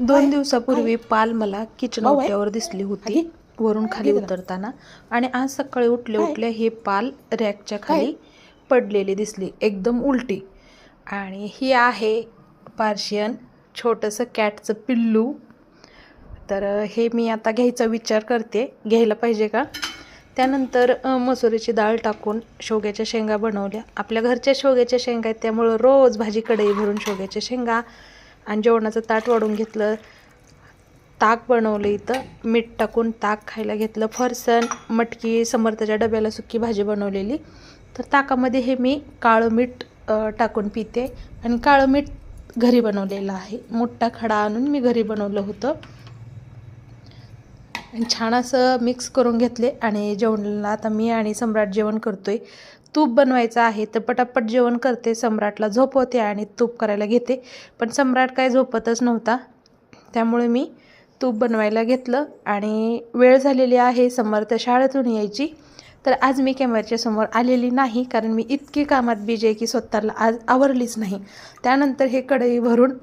2 दिवसापूर्वी पाल मला किचन ओट्यावर दिसली होती वरून खाली उतरताना, आणि आज सकाळी उठल्या हे पाल रॅकच्या खाली पडलेली दिसली एकदम उलटी. आणि ही आहे पार्शियन छोटंसं कॅटचं पिल्लू. तर हे मी आता घ्यायचा विचार करते, घ्यायला पाहिजे का. त्यानंतर मसुरीची डाळ टाकून शेवग्याच्या शेंगा बनवल्या. आपल्या घरच्या शेवग्याच्या शेंगा आहेत त्यामुळं रोज भाजी कढई भरून शेवग्याच्या शेंगा. आणि जेवणाचं ताट वाढून घेतलं, ताक बनवलं, इथं मीठ टाकून ताक खायला घेतलं. फरसाण मटकी समर्थच्या डब्याला सुकी भाजी बनवलेली. तर ताकामध्ये हे मी काळं मीठ टाकून पिते. आणि काळं मीठ घरी बनवलेलं आहे, मोठा खडा आणून मी घरी बनवलं होतं. आणि छान असं मिक्स करून घेतले. आणि जेवणाला आता मी आणि सम्राट जेवण करतोय. तूप बनवायचं आहे तर पटापट जेवण करते, सम्राटला झोपवते आणि तूप करायला घेते. पण सम्राट काय झोपतच नव्हता, त्यामुळे मी तूप बनवायला घेतलं. आणि वेळ झालेली आहे समर्थ शाळेतून यायची. तर आज मी कॅमेऱ्याच्या समोर आलेली नाही, कारण मी इतकी कामात बिजी आहे की स्वतःला आज आवरलीच नाही. त्यानंतर हे कढई भरून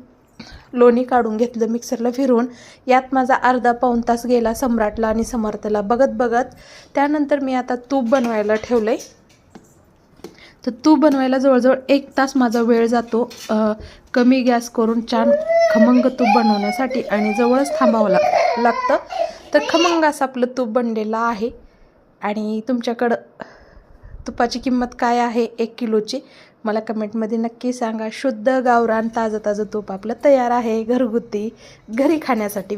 लोणी काढून घेतलं मिक्सरला फिरवून. यात माझा अर्धा पाऊण तास गेला सम्राटला आणि समर्थला बघत बघत. त्यानंतर मी आता तूप बनवायला ठेवलं आहे. तर तूप बनवायला जवळजवळ 1 तास माझा वेळ जातो, कमी गॅस करून छान खमंग तूप बनवण्यासाठी. आणि जवळच थांबावं लागतं. तर खमंग असं आपलं तूप बनलेलं आहे. आणि तुमच्याकडं तुपाची किंमत काय आहे 1 किलोची मला कमेंटमध्ये नक्की सांगा. शुद्ध गावरान ताजं तूप आपलं तयार आहे, घरगुती, घरी खाण्यासाठी.